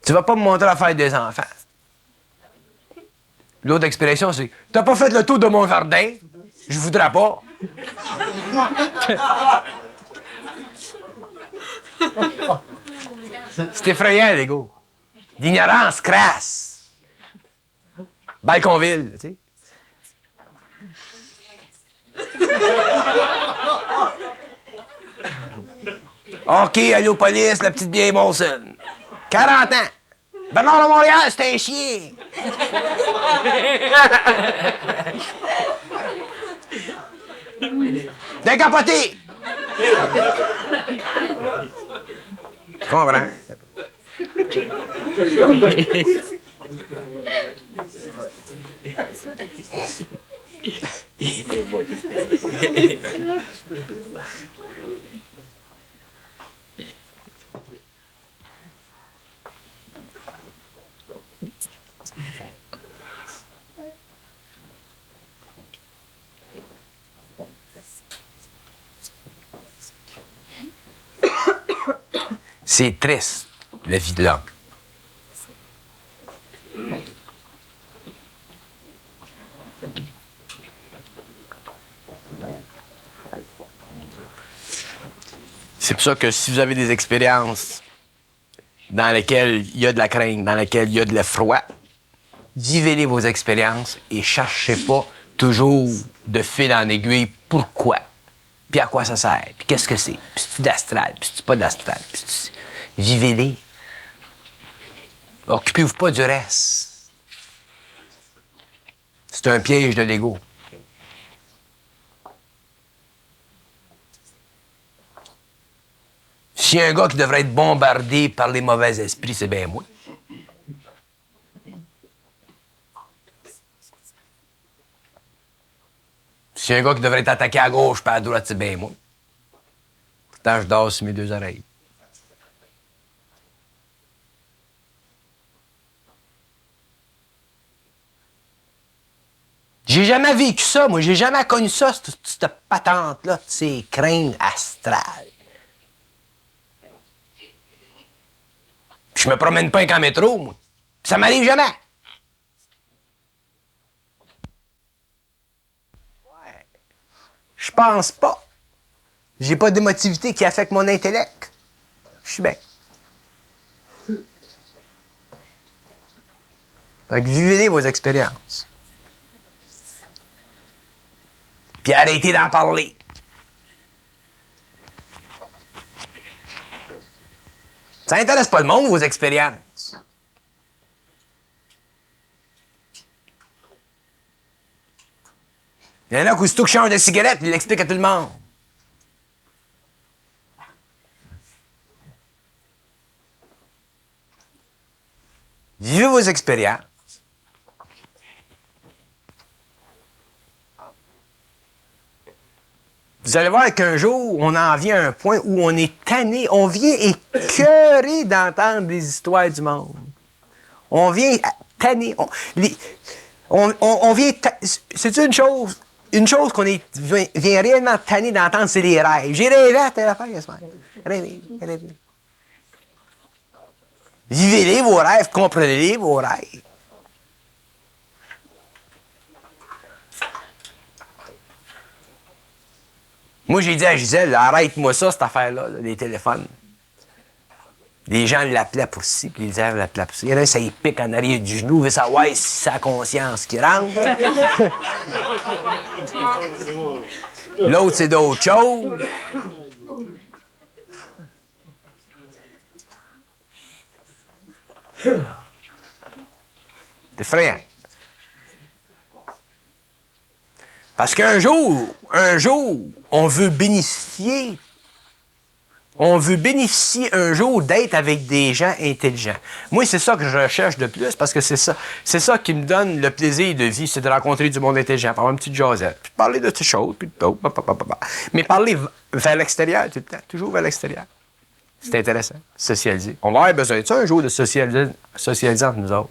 Tu vas pas me montrer la fête des enfants. L'autre expression, c'est « T'as pas fait le tour de mon jardin? Je voudrais pas. » C'est effrayant, les gars. D'ignorance crasse. Balconville, tu sais. OK, allô, police, la petite vieille Molson. 40 ans. Bernard de Montréal, c'est un chien. Décapoté. Tu comprends? C'est triste, la vie de l'homme. C'est pour ça que si vous avez des expériences dans lesquelles il y a de la crainte, dans lesquelles il y a de l'effroi, vivez-les vos expériences et cherchez pas toujours de fil en aiguille pourquoi, puis à quoi ça sert, puis qu'est-ce que c'est, puis c'est d'astral, puis c'est pas d'astral. Vivez-les. Occupez-vous pas du reste. C'est un piège de l'ego. S'il y a un gars qui devrait être bombardé par les mauvais esprits, c'est bien moi. S'il y a un gars qui devrait être attaqué à gauche par à droite, c'est bien moi. Pourtant, je dors sur mes deux oreilles. J'ai jamais vécu ça, moi. J'ai jamais connu ça, cette patente-là, de ces craintes astrales. Je me promène pas avec un métro, moi. Ça m'arrive jamais. Ouais. Je pense pas. J'ai pas d'émotivité qui affecte mon intellect. Je suis bien. Fait que vivez vos expériences. Puis arrêtez d'en parler. Ça intéresse pas le monde, vos expériences. Il y en a qui, aussitôt que je change de cigarette, ils l'expliquent à tout le monde. Vivez vos expériences. Vous allez voir qu'un jour, on en vient à un point où on est tanné, on vient écœuré d'entendre des histoires du monde. On vient tanné. On vient. C'est une chose. Une chose qu'on vient réellement tanné d'entendre, c'est les rêves. J'ai rêvé à telle affaire, ce matin. Rêvé. Vivez-les, vos rêves, comprenez-les, vos rêves. Moi, j'ai dit à Gisèle, arrête-moi ça, cette affaire-là, les téléphones. Les gens l'appelaient pour ci, puis les élèves l'appelaient pour ça. Il y en a un, ça y pique en arrière du genou, veut savoir si c'est sa conscience qui rentre. L'autre, c'est d'autres choses. C'est effrayant. Parce qu'un jour, on veut bénéficier un jour d'être avec des gens intelligents. Moi, c'est ça que je recherche de plus, parce que c'est ça qui me donne le plaisir de vie, c'est de rencontrer du monde intelligent, avoir une petite jasette, puis parler de toutes choses, puis mais parler vers l'extérieur tout le temps, toujours vers l'extérieur. C'est intéressant, socialiser. On va avoir besoin de ça un jour, de socialiser entre nous autres.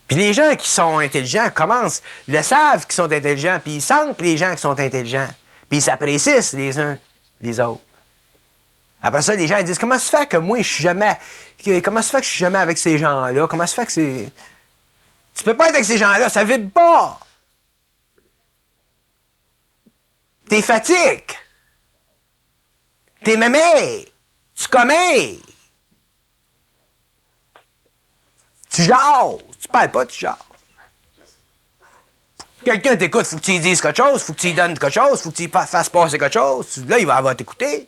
Puis les gens qui sont intelligents le savent qu'ils sont intelligents, puis ils sentent les gens qui sont intelligents, puis ils s'apprécient les uns les autres. Après ça, les gens ils disent comment se fait que moi, je suis jamais. Comment se fait que je suis jamais avec ces gens-là? Comment se fait que c'est. Tu peux pas être avec ces gens-là, ça vibre pas! T'es fatigué! T'es mémé! Tu commets! Tu jases! Tu parles pas, tu jases. Quelqu'un t'écoute, faut que tu lui dises quelque chose, faut que tu lui donnes quelque chose, faut que tu lui fasses passer quelque chose. Là, il va t'écouter.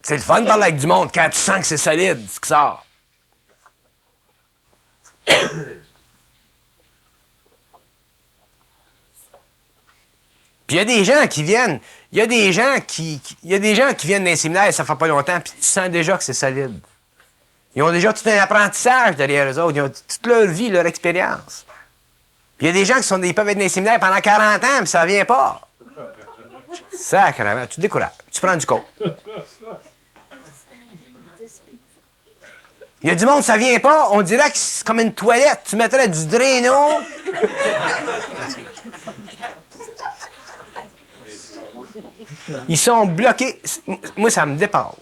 C'est le fun de parler avec du monde quand tu sens que c'est solide, ce qui sort. Puis il y a des gens qui viennent, il y a des gens qui viennent dans les séminaires, ça fait pas longtemps, puis tu sens déjà que c'est solide. Ils ont déjà tout un apprentissage derrière eux autres, ils ont toute leur vie, leur expérience. Puis il y a des gens ils peuvent être dans les séminaires pendant 40 ans, puis ça vient pas. Sacrément, tu te décourages, tu prends du coke. Il y a du monde, ça vient pas, on dirait que c'est comme une toilette, tu mettrais du Drano. Ils sont bloqués. Moi, ça me dépasse.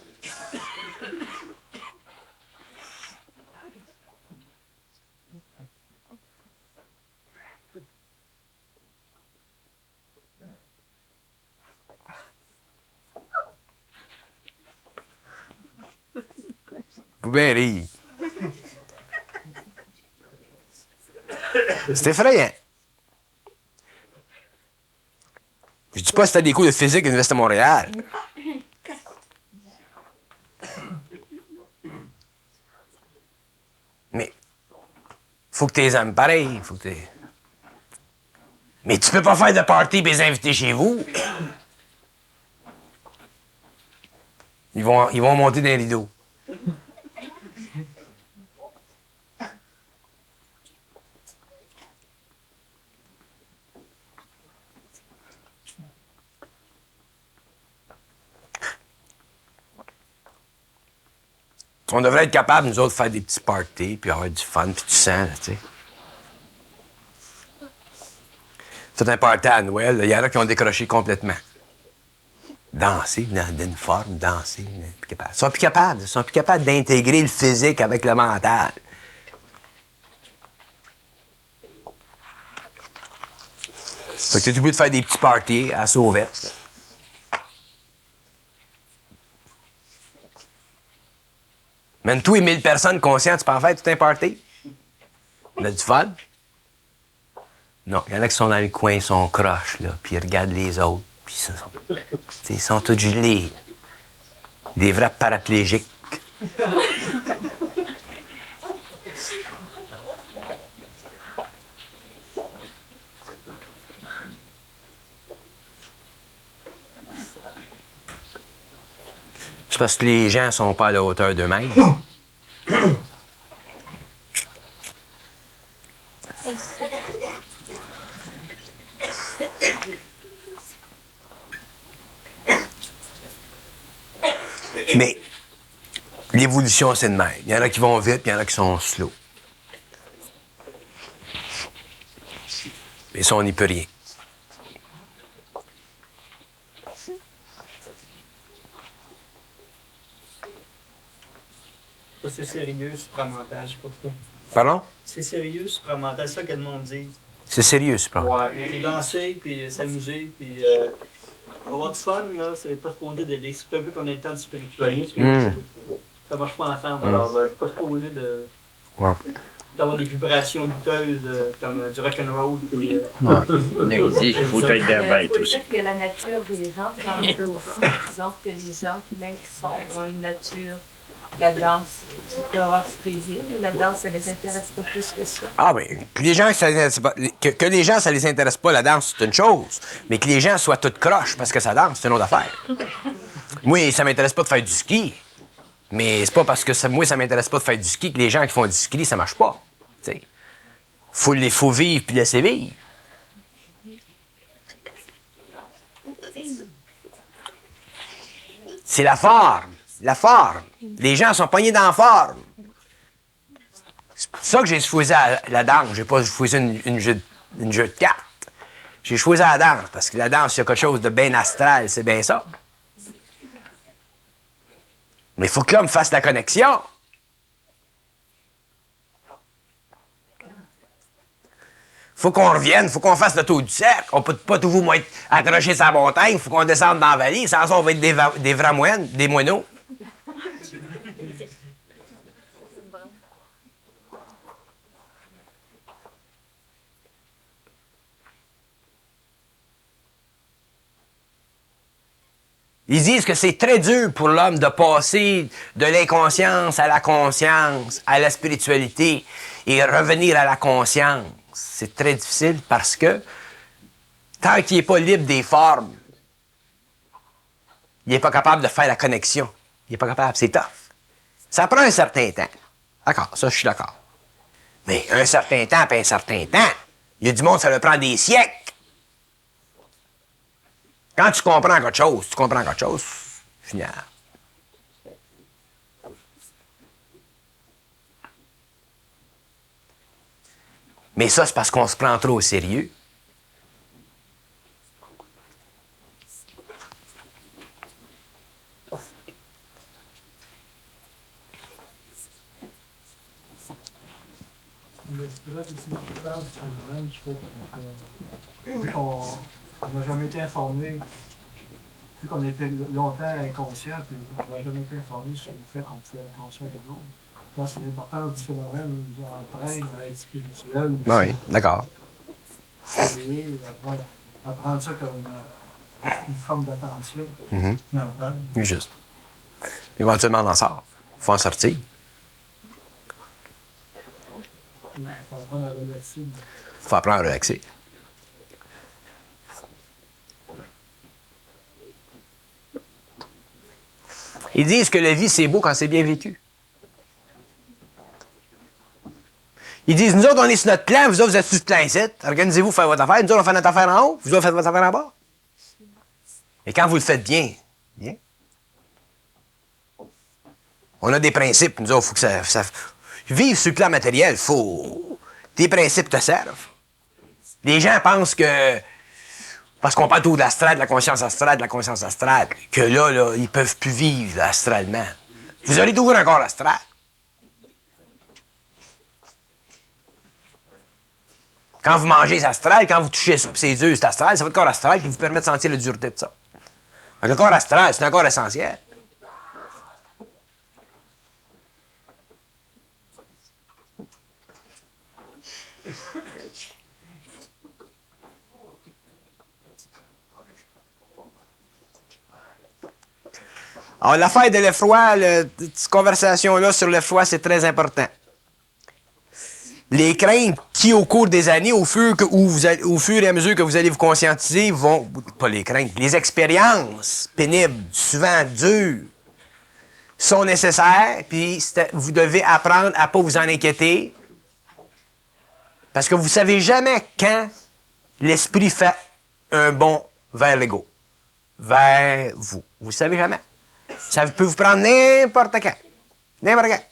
Vous pouvez rire. C'est effrayant. Je dis pas si t'as des cours de physique à l'Université de Montréal. Mais faut que tu les aimes pareil. Faut que Mais tu peux pas faire de party et les inviter chez vous. Ils vont monter dans les rideaux. On devrait être capable, nous autres, de faire des petits parties, puis avoir du fun, puis du sang, tu sais. C'est un party à Noël, il y en a qui ont décroché complètement. Danser, d'une forme, danser, plus capable. Ils sont plus capables d'intégrer le physique avec le mental. Fait que t'es obligé de faire des petits parties à Sauvette. Même tous les 1000 personnes conscientes, tu peux en faire tout un party. On a du fun. Non, il y en a qui sont dans le coin, ils sont croches, là, puis ils regardent les autres, puis ils sont tous gelés. Des vrais paraplégiques. C'est parce que les gens sont pas à la hauteur d'eux-mêmes. Mais l'évolution, c'est de même. Il y en a qui vont vite, puis il y en a qui sont slow. Mais ça, on n'y peut rien. Ça, c'est sérieux, supramental, je sais pas pourquoi. Pardon? C'est sérieux, supramental, c'est ça que le monde dit. C'est sérieux, c'est pas. Ouais, puis danser, puis s'amuser, puis avoir du fun, là, c'est pas supposé de c'est un peu comme un temps de spiritualisme. Ça marche pas ensemble, alors c'est pas supposé de... Ouais. D'avoir des vibrations douteuses comme du rock'n'roll. Puis, Il dit qu'il faut être d'herbe aussi. Peut-être que la nature des gens change aussi. Disons que les gens même qui sont dans une nature, la danse, c'est d'avoir ce plaisir. La danse, ça les intéresse pas plus que ça. Ah oui, que les gens, que les gens, ça les intéresse pas, la danse, c'est une chose. Mais que les gens soient toutes croches parce que ça danse, c'est une autre affaire. Moi, ça m'intéresse pas de faire du ski. Mais c'est pas parce que moi, ça m'intéresse pas de faire du ski que les gens qui font du ski, ça marche pas. T'sais. Faut vivre puis laisser vivre. C'est la forme. La forme. Les gens sont pognés dans la forme. C'est pour ça que j'ai choisi la danse. J'ai pas choisi une jeu de cartes. J'ai choisi la danse, parce que la danse, il y a quelque chose de bien astral, c'est bien ça. Mais il faut que l'homme fasse la connexion. Faut qu'on revienne, faut qu'on fasse le tour du cercle. On peut pas toujours être accroché sur la montagne, faut qu'on descende dans la vallée. Sans ça, on va être des vrais moines, des moineaux. Ils disent que c'est très dur pour l'homme de passer de l'inconscience à la conscience, à la spiritualité et revenir à la conscience. C'est très difficile parce que tant qu'il n'est pas libre des formes, il n'est pas capable de faire la connexion. Il n'est pas capable, c'est tough. Ça prend un certain temps. D'accord, ça je suis d'accord. Mais un certain temps, puis un certain temps, il y a du monde, ça le prend des siècles. Quand tu comprends quelque chose, final. Mais ça, c'est parce qu'on se prend trop au sérieux. Vu qu'on n'a jamais été informé, vu qu'on était longtemps inconscient, puis on n'a jamais été informé sur le fait qu'on pouvait être conscient de l'autre. Je pense que c'est important du phénomène nous entraîne à être spirituel. Oui, d'accord. Apprendre ça comme une forme d'attention. Normale. Juste. Éventuellement, on en sort. Il faut en sortir. Il faut apprendre à relaxer. Il faut apprendre à relaxer. Ils disent que la vie, c'est beau quand c'est bien vécu. Ils disent, nous autres, on est sur notre plan, vous autres, vous êtes sur le plan ici. Organisez-vous, faites votre affaire. Nous autres, on fait notre affaire en haut, vous autres, faites votre affaire en bas. Et quand vous le faites bien, bien. On a des principes, nous autres, il faut que ça... Vivre sur le plan matériel, faut... Tes principes te servent. Les gens pensent que... Parce qu'on parle tout de l'astral, de la conscience astrale, que là, ils peuvent plus vivre astralement. Vous aurez toujours un corps astral. Quand vous mangez, c'est astral. Quand vous touchez ça, c'est œufs, c'est astral. C'est votre corps astral qui vous permet de sentir la dureté de ça. Donc, le corps astral, c'est un corps essentiel. Alors, l'affaire de l'effroi, cette conversation-là sur l'effroi, c'est très important. Les craintes qui, au cours des années, au fur et à mesure que vous allez vous conscientiser, vont... Pas les craintes, les expériences pénibles, souvent dures, sont nécessaires, puis vous devez apprendre à ne pas vous en inquiéter, parce que vous ne savez jamais quand l'esprit fait un bond vers l'ego, vers vous. Vous ne savez jamais. Ça peut vous prendre n'importe quand. N'importe quand.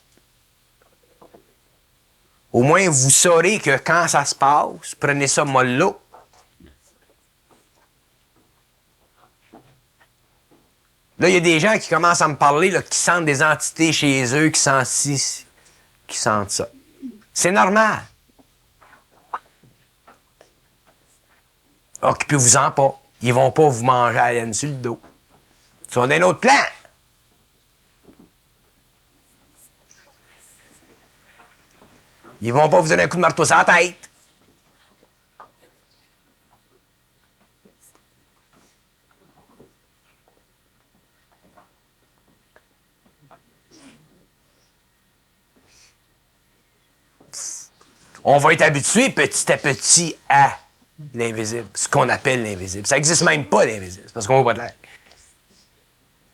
Au moins, vous saurez que quand ça se passe, prenez ça mollo. Là, il y a des gens qui commencent à me parler, là, qui sentent des entités chez eux, qui sentent ci, qui sentent ça. C'est normal. Occupez-vous-en pas. Ils vont pas vous manger à la laine sur le dos. Ils sont d'un autre plan. Ils vont pas vous donner un coup de marteau sur la tête. On va être habitué petit à petit à l'invisible, ce qu'on appelle l'invisible. Ça n'existe même pas, l'invisible, c'est parce qu'on voit pas de l'air.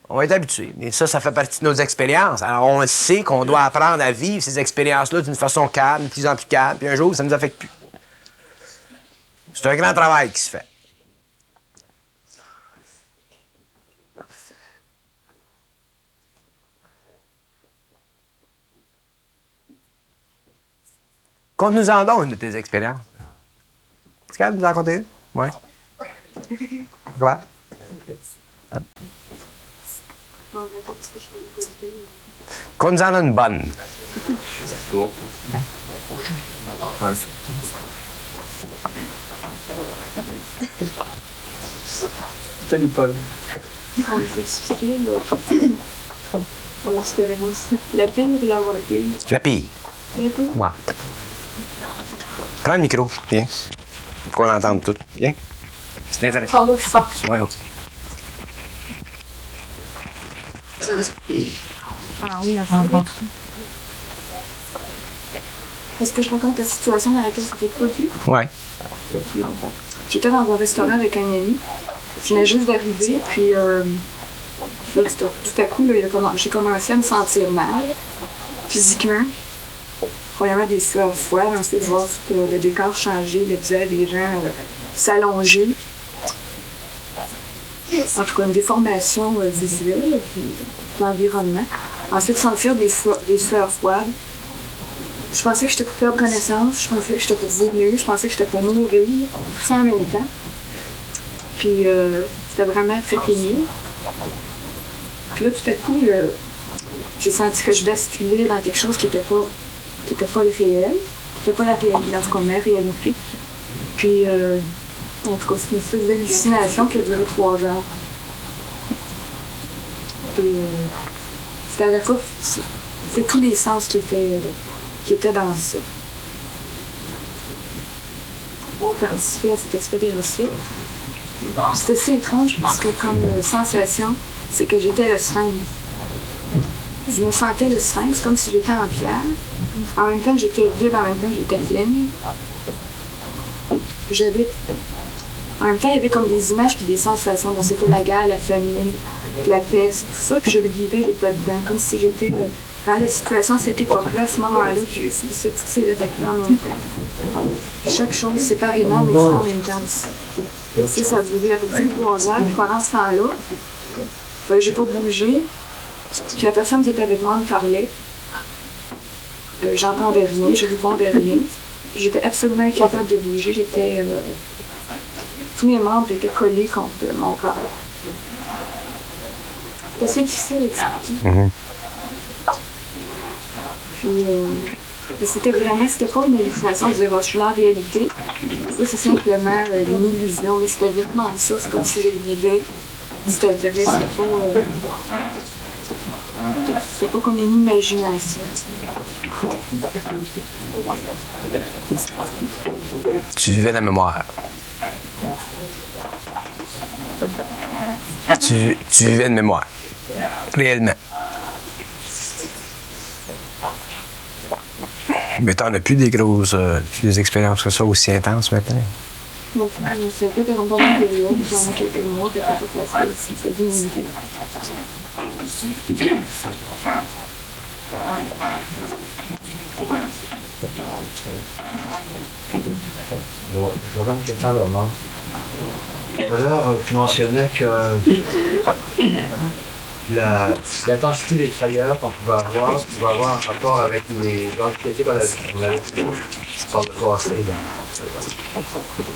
On va être habitué. Mais ça fait partie de nos expériences. Alors, on sait qu'on doit apprendre à vivre ces expériences-là d'une façon calme, de plus en plus calme, puis un jour, ça ne nous affecte plus. C'est un grand travail qui se fait. Conte-nous en donc une de tes expériences. Est-ce qu'elle nous en raconter une? Oui. Quoi? Conte-nous en une bonne. Salut Paul. On peut expliquer l'expérience. La peine de l'avoir été. La pille. La peine. Ouais. Prends le micro. Viens. Pour qu'on entende tout. Viens. C'est intéressant. Parle fort. Ouais, ok. Ah oui, est-ce que je raconte la situation dans laquelle c'était produit? Ouais. J'étais dans un restaurant avec un ami. Je venais juste d'arriver, puis là, tout à coup, là, j'ai commencé à me sentir mal, physiquement. Premièrement, des sueurs froides, ensuite voir le décor changer, le visage des gens s'allonger. En tout cas, une déformation visuelle de l'environnement. Ensuite, sentir des sueurs froides. Je pensais que j'étais pour perdre connaissance, je pensais que j'étais pour vomir, je pensais que j'étais pour mourir, tout ça en même temps. Puis c'était vraiment fait pénible. Puis là, tout à coup, j'ai senti que je basculais dans quelque chose qui n'était pas le réel, qui n'était pas la réalité, dans ce qu'on met réalité. Puis, en tout cas, c'est une espèce d'hallucination qui a duré 3 heures. Puis, c'était à la fois, c'est tous les sens qui étaient dans ça. Pour participer à cette expérience-là, c'était assez étrange parce que comme sensation, c'est que j'étais le sphinx. Je me sentais le sphinx comme si j'étais en pierre. En même temps, j'étais vide, en même temps, j'étais pleine. En même temps, il y avait comme des images et des sensations. Donc, c'était la guerre, la famine, la peste, tout ça. Puis je le vivais, j'étais dedans, comme si j'étais dans la situation à cette époque-là, à ce moment-là, j'ai essayé de ces effets-là en même temps. Chaque chose séparément, mais en même temps. Et ça a duré à peu près 3 heures. Puis pendant ce temps-là, j'ai pas bougé. Puis la personne qui était avec moi me parlait. J'entendais rien, je ne répondais rien. J'étais absolument incapable de bouger. Tous mes membres étaient collés contre mon corps. C'est assez difficile à expliquer. Puis, c'était pas une illustration de dire, je suis en réalité. Ça, c'est simplement une illusion, mais c'était vraiment ça. C'est comme si je le vivais. C'était vrai, c'est pas comme une imagination. Tu vivais la mémoire. Tu vivais une mémoire. Réellement. Mais t'en as plus des expériences comme ça aussi intenses maintenant? Non, c'est un peu comme pendant une période, pendant quelques mois, que c'est bien. J'aurais une question vraiment. Tout à l'heure, tu mentionnais que l'intensité des frayeurs qu'on pouvait avoir un rapport avec les anxiétés qu'on avait par le passé.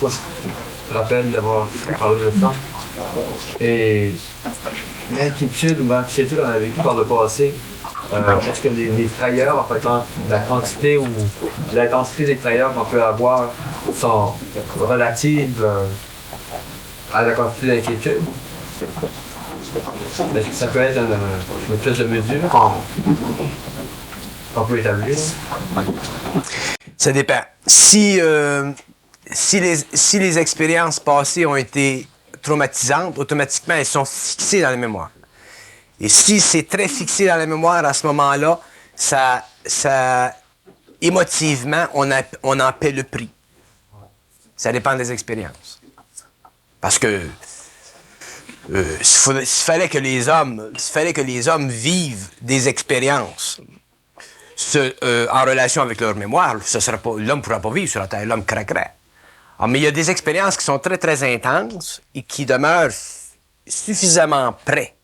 Je me rappelle d'avoir parlé de ça. Et l'inquiétude ou l'anxiété qu'on avait vécue par le passé, est-ce que les frayeurs, en fait, la quantité ou l'intensité des frayeurs qu'on peut avoir sont relatives à la quantité d'inquiétude? Est-ce que ça peut être une espèce de mesure qu'on peut établir? Ça dépend. Si les expériences passées ont été traumatisantes, automatiquement, elles sont fixées dans la mémoire. Et si c'est très fixé dans la mémoire à ce moment-là, ça émotivement, on en paie le prix. Ça dépend des expériences. Parce que s'il fallait que les hommes vivent des expériences en relation avec leur mémoire, l'homme ne pourra pas vivre sur la Terre, l'homme craquerait. Mais il y a des expériences qui sont très, très intenses et qui demeurent suffisamment près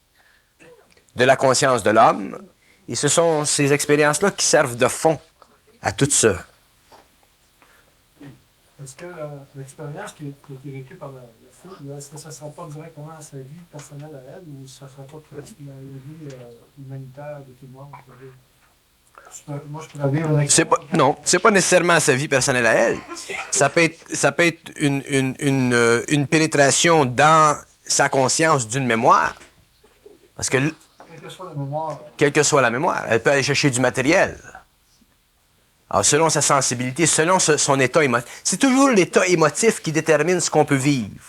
de la conscience de l'homme. Et ce sont ces expériences-là qui servent de fond à tout ça. Est-ce que l'expérience qui a été vécue par la foule, est-ce que ça ne sera pas directement à sa vie personnelle à elle ou ça ne sera pas toute la vie humanitaire de tout le monde? Moi, je pourrais vivre une Non, c'est pas nécessairement sa vie personnelle à elle. Ça peut être une pénétration dans sa conscience d'une mémoire. Parce que, quelle que soit la mémoire. quelle que soit la mémoire, elle peut aller chercher du matériel. Alors, selon sa sensibilité, selon son état émotif. C'est toujours l'état émotif qui détermine ce qu'on peut vivre.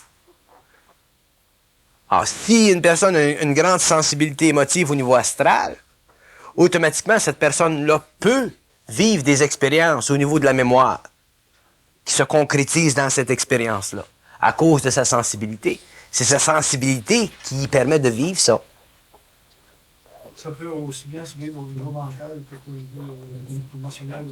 Alors, si une personne a une grande sensibilité émotive au niveau astral, automatiquement, cette personne-là peut vivre des expériences au niveau de la mémoire qui se concrétisent dans cette expérience-là, à cause de sa sensibilité. C'est sa sensibilité qui lui permet de vivre ça. Ça peut aussi bien se vivre au niveau mental qu'au niveau émotionnel.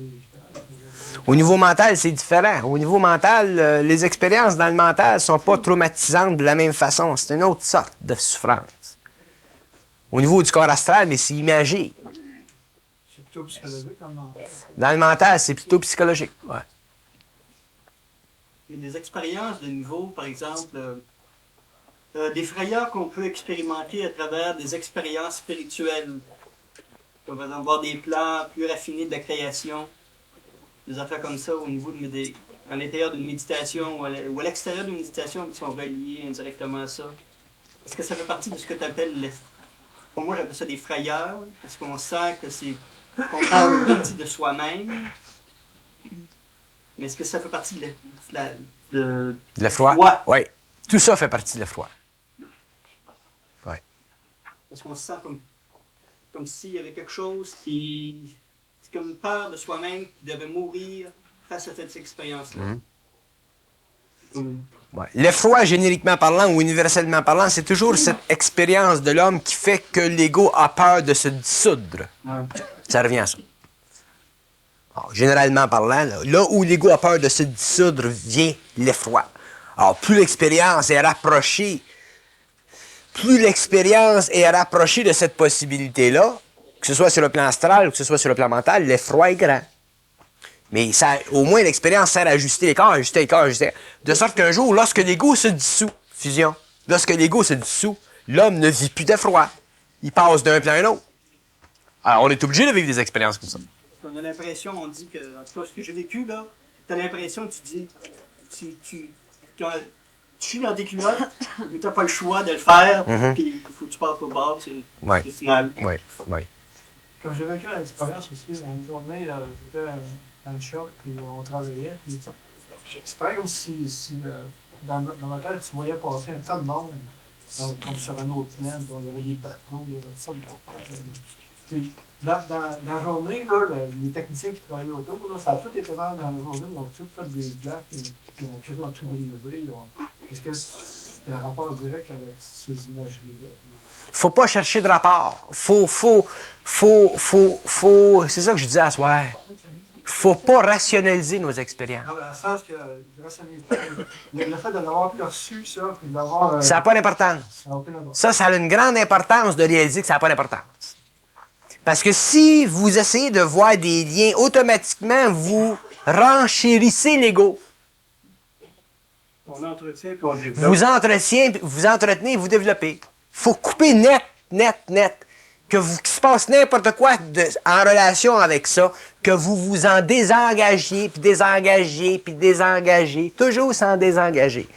Au niveau mental, c'est différent. Au niveau mental, les expériences dans le mental ne sont pas traumatisantes de la même façon. C'est une autre sorte de souffrance. Au niveau du corps astral, mais c'est imagé. C'est plutôt psychologique comme mental. Dans le mental, c'est plutôt psychologique. Ouais. Il y a des expériences de niveau, par exemple, des frayeurs qu'on peut expérimenter à travers des expériences spirituelles. Comme par exemple voir des plans plus raffinés de la création, des affaires comme ça au niveau à l'intérieur d'une méditation ou à l'extérieur d'une méditation qui sont reliées indirectement à ça. Est-ce que ça fait partie de ce que tu appelles, pour moi j'appelle ça des frayeurs, parce qu'on sent que qu'on prend une partie de soi-même. Mais est-ce que ça fait partie de l'effroi? Oui. Tout ça fait partie de l'effroi. Oui. Parce qu'on se sent comme s'il y avait quelque chose qui... C'est comme une peur de soi-même qui devait mourir face à cette expérience-là. Ouais. L'effroi, génériquement parlant ou universellement parlant, c'est toujours cette expérience de l'homme qui fait que l'ego a peur de se dissoudre. Ça revient à ça. Alors, généralement parlant, là où l'ego a peur de se dissoudre vient l'effroi. Alors, plus l'expérience est rapprochée de cette possibilité-là, que ce soit sur le plan astral ou que ce soit sur le plan mental, l'effroi est grand. Mais ça, au moins, l'expérience sert à ajuster les corps, de sorte qu'un jour, lorsque l'ego se dissout, lorsque l'ego se dissout, l'homme ne vit plus d'effroi. Il passe d'un plan à un autre. Alors, on est obligé de vivre des expériences comme ça. On a l'impression, on dit que, en tout cas, ce que j'ai vécu, là, t'as l'impression que tu dis, tu suis dans tes culottes, mais t'as pas le choix de le faire, puis il faut que tu passes au bord, c'est final. Oui. Comme j'ai vécu l'expérience aussi, une journée, j'étais dans le shop, puis on travaillait, puis c'était comme si dans ma tête, tu voyais passer un tas de monde, comme sur un autre plan, il y avait des patrons, il y avait ça, puis dans la journée, là, les techniciens qui travaillaient autour, là, ça a tout été dans la journée, ils ont tout fait des blagues, puis ils ont quasiment tout délivré. Est-ce que c'est un rapport direct avec ces imageries-là? Faut pas chercher de rapport. C'est ça que je disais à soir. Faut pas rationaliser nos expériences. Non, dans le sens que le fait de l'avoir perçu, ça, puis de l'avoir... Ça n'a pas d'importance. Ça a une grande importance de réaliser que ça n'a pas d'importance. Parce que si vous essayez de voir des liens, automatiquement, vous renchérissez l'ego. On entretient puis on développe. Vous entretenez, vous développez. Il faut couper net. Qu'il se passe n'importe quoi en relation avec ça, que vous vous en désengagiez, puis désengagez, toujours s'en désengager.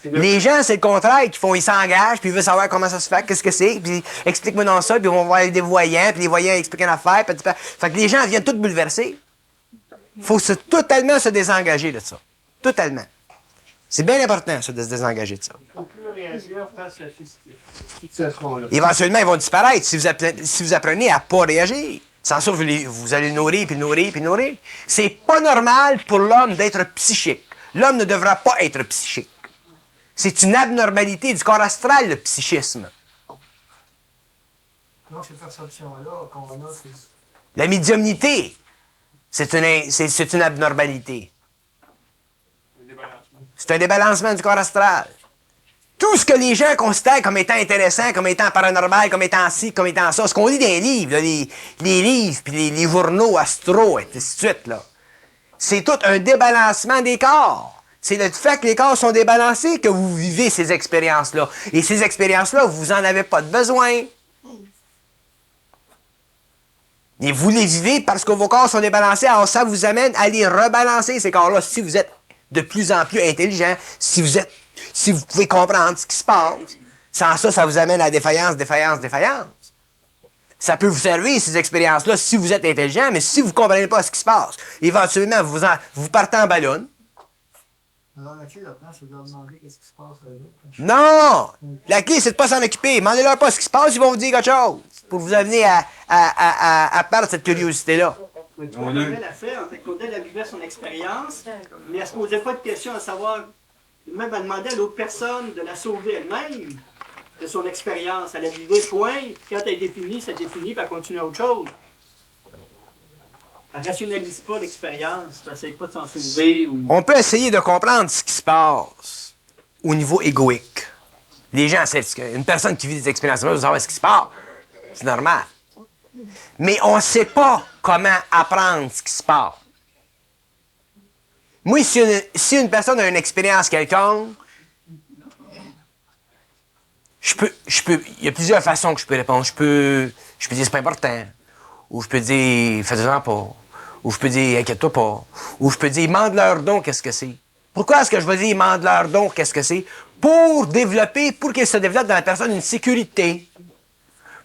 Les gens, c'est le contraire, ils s'engagent, puis ils veulent savoir comment ça se fait, qu'est-ce que c'est, puis explique-moi dans ça, puis on va voir des voyants, puis les voyants expliquent une affaire, puis fait que les gens viennent tout bouleverser. Il faut totalement se désengager de ça. Totalement. C'est bien important, ça, de se désengager de ça. Il ne faut plus réagir face à ces situations-là. Éventuellement, ils vont disparaître si vous apprenez à ne pas réagir. Sans ça, vous allez nourrir. C'est pas normal pour l'homme d'être psychique. L'homme ne devra pas être psychique. C'est une abnormalité du corps astral, le psychisme. Donc, ces perceptions-là qu'on a, c'est... La médiumnité, c'est une abnormalité. C'est un débalancement du corps astral. Tout ce que les gens considèrent comme étant intéressant, comme étant paranormal, comme étant ci, comme étant ça, ce qu'on lit dans les livres, là, les livres, puis les journaux astro, et ainsi de suite, là, c'est tout un débalancement des corps. C'est le fait que les corps sont débalancés que vous vivez ces expériences-là. Et ces expériences-là, vous n'en avez pas de besoin. Et vous les vivez parce que vos corps sont débalancés, alors ça vous amène à les rebalancer, ces corps-là, si vous êtes de plus en plus intelligent, si vous pouvez comprendre ce qui se passe. Sans ça, ça vous amène à défaillance. Ça peut vous servir, ces expériences-là, si vous êtes intelligent, mais si vous ne comprenez pas ce qui se passe, éventuellement, vous partez en ballon. Alors, la clé là-dedans, c'est de leur demander qu'est-ce qui se passe là. Non! La clé, c'est de ne pas s'en occuper. Demandez-leur pas ce qui se passe, ils vont vous dire quelque chose. Pour vous amener à perdre cette curiosité-là. Claudel a fait, en fait, Claudel a vécu son expérience, mais elle ne se posait pas de questions à savoir, même elle demandait à l'autre personne de la sauver elle-même de son expérience. Elle a vécu point, quand elle est finie, c'est fini, puis elle continue à autre chose. Elle ne rationalise pas l'expérience, elle n'essaie pas de s'en sauver. Ou... On peut essayer de comprendre ce qui se passe au niveau égoïque. Les gens, une personne qui vit des expériences, elle veut savoir ce qui se passe. C'est normal. Mais on ne sait pas comment apprendre ce qui se passe. Moi, si une personne a une expérience quelconque, il y a plusieurs façons que je peux répondre. Je peux dire c'est pas important. Ou je peux dire fais-en pas. Ou je peux dire inquiète-toi pas. Ou je peux dire demande-leur donc qu'est-ce que c'est. Pourquoi est-ce que je vais dire demande-leur donc qu'est-ce que c'est? Pour qu'il se développe dans la personne une sécurité.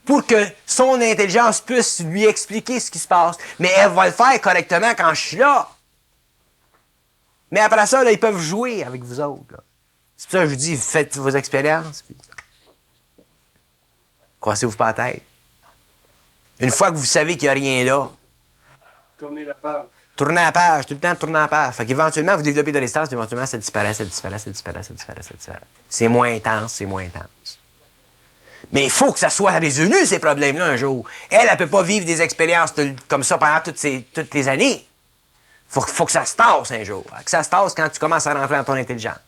Pour que son intelligence puisse lui expliquer ce qui se passe. Mais elle va le faire correctement quand je suis là. Mais après ça, là, ils peuvent jouer avec vous autres. Là. C'est pour ça que je vous dis, faites vos expériences. Puis... Croissez-vous pas la tête. Une fois que vous savez qu'il n'y a rien là, Tournez la page. Tournez la page, tout le temps tournez la page. Fait qu'éventuellement, vous développez de l'espace, puis éventuellement, ça disparaît. C'est moins intense. Mais il faut que ça soit résolu, ces problèmes-là, un jour. Elle ne peut pas vivre des expériences comme ça pendant toutes les années. Faut que ça se tasse un jour. Que ça se tasse quand tu commences à rentrer dans ton intelligence.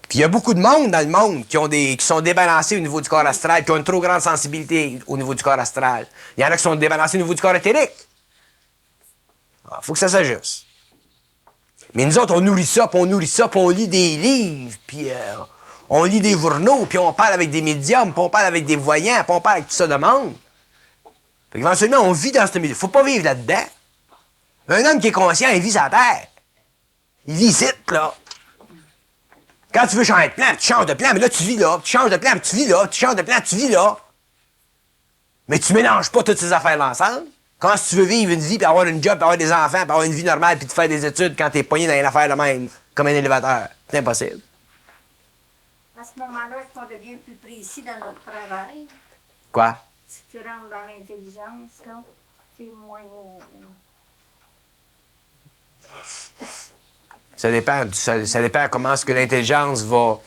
Puis il y a beaucoup de monde dans le monde qui sont débalancés au niveau du corps astral, qui ont une trop grande sensibilité au niveau du corps astral. Il y en a qui sont débalancés au niveau du corps éthérique. Il faut que ça s'ajuste. Mais nous autres, on nourrit ça, puis on lit des livres, puis on lit des journaux, puis on parle avec des médiums, puis on parle avec des voyants, puis on parle avec tout ça de monde. Fait qu'éventuellement, on vit dans ce milieu. Faut pas vivre là-dedans. Un homme qui est conscient, il vit sa terre. Il vit ici, là. Quand tu veux changer de plan, tu changes de plan, mais là, tu vis là. Tu changes de plan, tu vis là. Tu changes de plan, tu vis là. Mais tu mélanges pas toutes ces affaires-là ensemble. Comment si tu veux vivre une vie, puis avoir une job, puis avoir des enfants, puis avoir une vie normale, puis te faire des études quand t'es poigné dans une affaire de même, comme un élévateur? C'est impossible. À ce moment-là, est-ce qu'on devient plus précis dans notre travail? Quoi? Si tu rentres dans l'intelligence, là, c'est moins... Ça dépend comment est-ce que l'intelligence va...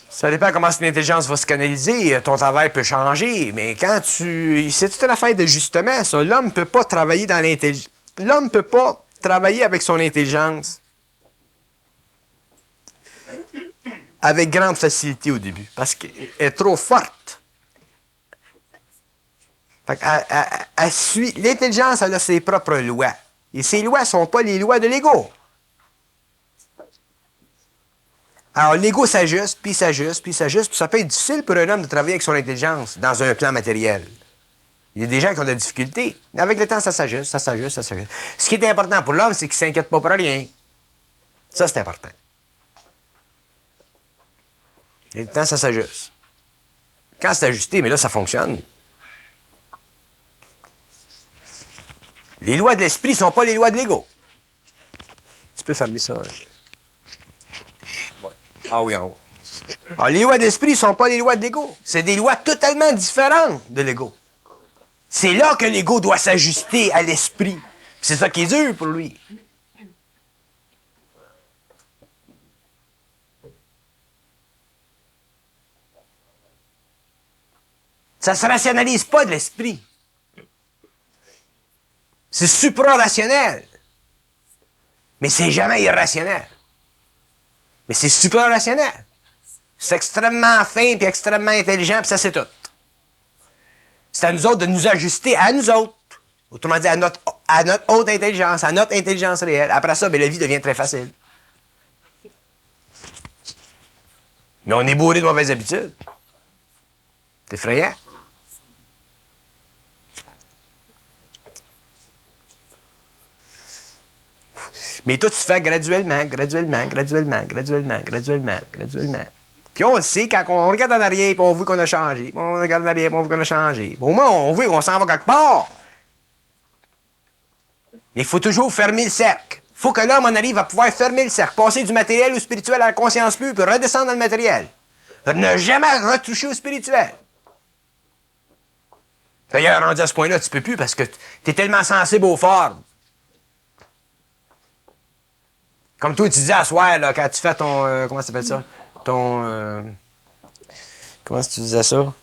Ça dépend comment est-ce que l'intelligence va se canaliser. Ton travail peut changer, mais quand tu... C'est toute une affaire d'ajustement, ça. L'homme ne peut pas travailler dans l'intelligence. L'homme ne peut pas travailler avec son intelligence avec grande facilité au début, parce qu'elle est trop forte. Fait qu'elle suit... L'intelligence, elle a ses propres lois. Et ces lois ne sont pas les lois de l'ego. Alors, l'ego s'ajuste, puis ça peut être difficile pour un homme de travailler avec son intelligence dans un plan matériel. Il y a des gens qui ont de la difficulté. Avec le temps, ça s'ajuste. Ce qui est important pour l'homme, c'est qu'il ne s'inquiète pas pour rien. Ça, c'est important. Et le temps, ça s'ajuste. Quand c'est ajusté, mais là, ça fonctionne. Les lois de l'esprit ne sont pas les lois de l'ego. Tu peux fermer ça. Ah oui, en haut. Alors, les lois de l'esprit ne sont pas les lois de l'ego. C'est des lois totalement différentes de l'ego. C'est là que l'ego doit s'ajuster à l'esprit. C'est ça qui est dur pour lui. Ça ne se rationalise pas de l'esprit. C'est supra-rationnel. Mais c'est jamais irrationnel. Mais c'est supra-rationnel. C'est extrêmement fin et extrêmement intelligent, puis ça, c'est tout. C'est à nous autres de nous ajuster à nous autres Autrement dit, à notre haute intelligence, à notre intelligence réelle. Après ça, la vie devient très facile. Mais on est bourré de mauvaises habitudes. C'est effrayant. Mais tout se fait graduellement. Puis on le sait, quand on regarde en arrière, puis on voit qu'on a changé. Puis on regarde en arrière, puis on voit qu'on a changé. Au moins, on voit qu'on s'en va quelque part. Mais il faut toujours fermer le cercle. Il faut que l'homme en arrive à pouvoir fermer le cercle, passer du matériel au spirituel à la conscience pure, puis redescendre dans le matériel. Ne jamais retoucher au spirituel. D'ailleurs, rendu à ce point-là, tu peux plus parce que tu es tellement sensible aux formes. Comme toi, tu disais à soir, là, quand tu fais ton... comment ça s'appelle ça? Ton... comment est-ce que tu disais ça?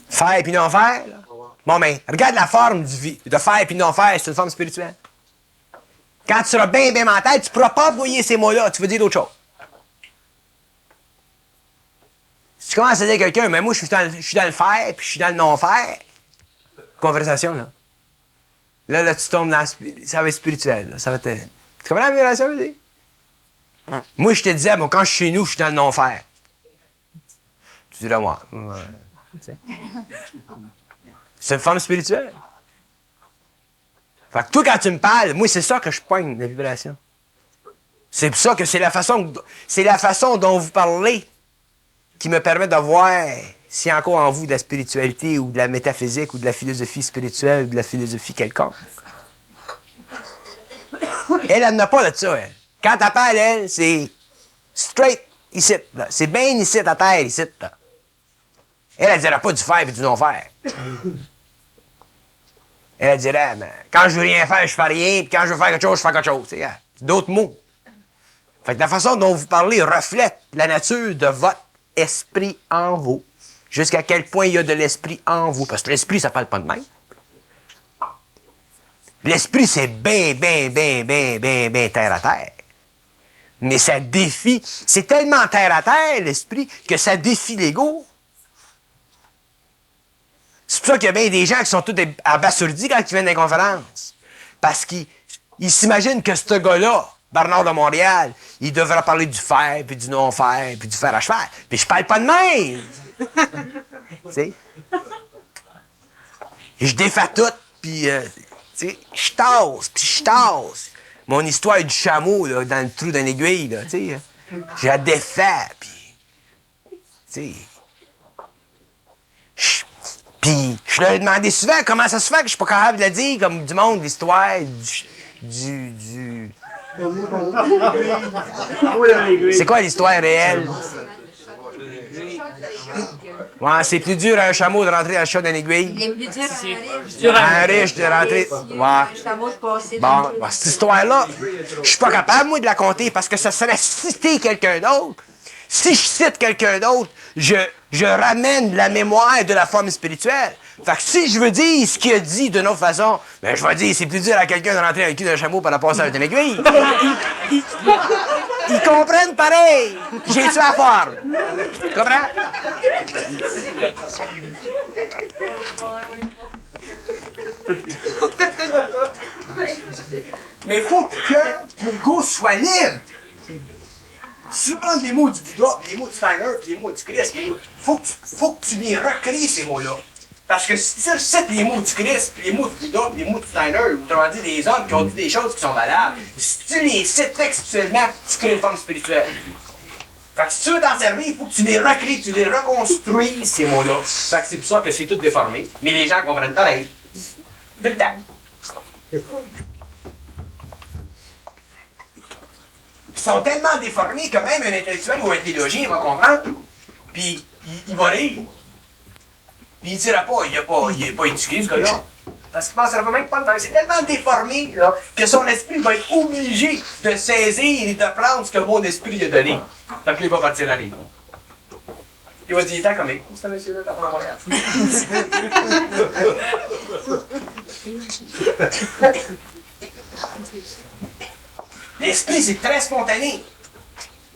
Faire puis non faire, là. Bon, mais regarde la forme de faire puis non faire, c'est une forme spirituelle. Quand tu seras bien mental, tu ne pourras pas envoyer ces mots-là, tu veux dire d'autres choses. Si tu commences à dire à quelqu'un, mais moi, je suis dans le faire, puis je suis dans le non-faire, conversation, là. Là, tu tombes dans... Ça va être spirituel, là. Ça va être... Tu comprends la vibration, je veux dire? Moi, je te disais, bon, quand je suis chez nous, je suis dans le non-faire. Tu dirais, moi. C'est une forme spirituelle. Fait que toi, quand tu me parles, moi, c'est ça que je poigne, la vibration. C'est pour ça que c'est la façon dont vous parlez qui me permet de voir s'il y a encore en vous de la spiritualité ou de la métaphysique ou de la philosophie spirituelle ou de la philosophie quelconque. Elle n'a pas de ça, elle. Quand elle parle, elle, c'est straight ici. Là. C'est bien ici, à terre, ici. Là. Elle dirait pas du faire et du non-faire. Elle dirait, mais quand je veux rien faire, je fais rien, puis quand je veux faire quelque chose, je fais quelque chose. C'est d'autres mots. Fait que la façon dont vous parlez reflète la nature de votre esprit en vous. Jusqu'à quel point il y a de l'esprit en vous. Parce que l'esprit, ça parle pas de même. L'esprit, c'est bien terre à terre. Mais ça défie. C'est tellement terre à terre, l'esprit, que ça défie l'ego. C'est pour ça qu'il y a bien des gens qui sont tous abasourdis quand ils viennent dans les conférences. Parce qu'ils s'imaginent que ce gars-là, Bernard de Montréal, il devrait parler du faire, puis du non-faire, puis du faire à cheval. Puis je parle pas de même! Tu sais? Je défais tout, puis je tasse, puis je tasse. Mon histoire du chameau, là, dans le trou d'une aiguille, là, tu sais. Je la défais, puis... Tu sais... Puis je leur ai demandé souvent comment ça se fait que je suis pas capable de le dire comme du monde, l'histoire du... C'est quoi l'histoire réelle? Ouais, c'est plus dur à un chameau de rentrer dans le chat d'une aiguille. Il est plus dur à Un riche de rentrer. Ouais. Bon, cette histoire-là, je suis pas capable, moi, de la compter parce que ça serait citer quelqu'un d'autre. Si je cite quelqu'un d'autre, je ramène la mémoire de la forme spirituelle. Fait que si je veux dire ce qu'il a dit d'une autre façon, ben je vais dire c'est plus dur à quelqu'un de rentrer dans le cul d'un chameau par la passer avec une aiguille. Ils comprennent pareil. J'ai-tu la forme? Tu comprends? Mais il faut que l'ego soit libre. Si tu prends les mots du Bouddha, les mots du Steiner, les mots du Christ, faut que tu les recrées, ces mots-là. Parce que si tu cites les mots du Christ, les mots du Bouddha, les mots du Steiner, autrement dit des hommes qui ont dit des choses qui sont valables, si tu les cites textuellement, tu crées une forme spirituelle. Fait que si tu veux t'en servir, il faut que tu les recrées, tu les reconstruis, ces mots-là. Fait que c'est pour ça que c'est tout déformé. Mais les gens comprennent pareil. Tout le temps. Ils sont tellement déformés que même un intellectuel ou un théologien va comprendre, puis il va rire. Puis il ne dira pas, il n'est pas éduqué ce gars-là. Parce qu'il ne pensera même pas dedans. C'est tellement déformé là, que son esprit va être obligé de saisir et de prendre ce que mon esprit lui a donné. Donc il va partir à rire. Il va dire, t'as comme c'est un monsieur-là, t'as pas Montréal. L'esprit, c'est très spontané.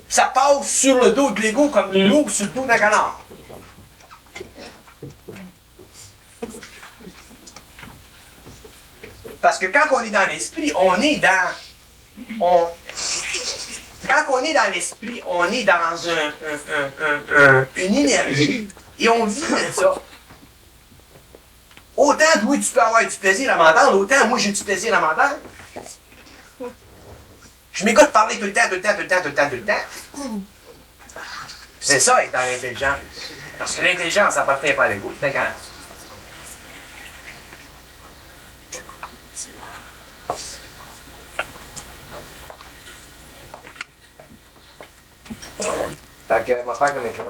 Ça passe sur le dos de l'ego comme l'eau sur le dos d'un canard. Parce que quand on est dans l'esprit, on est dans... Quand on est dans l'esprit, on est dans une énergie. Et on vit de ça. Autant, oui, tu peux avoir du plaisir à m'entendre, autant, moi, j'ai du plaisir à m'entendre. Je m'écoute parler tout le temps. C'est ça, étant intelligent. Parce que l'intelligence, ça appartient pas à l'ego. C'est quand Fait que, on va faire comme ça.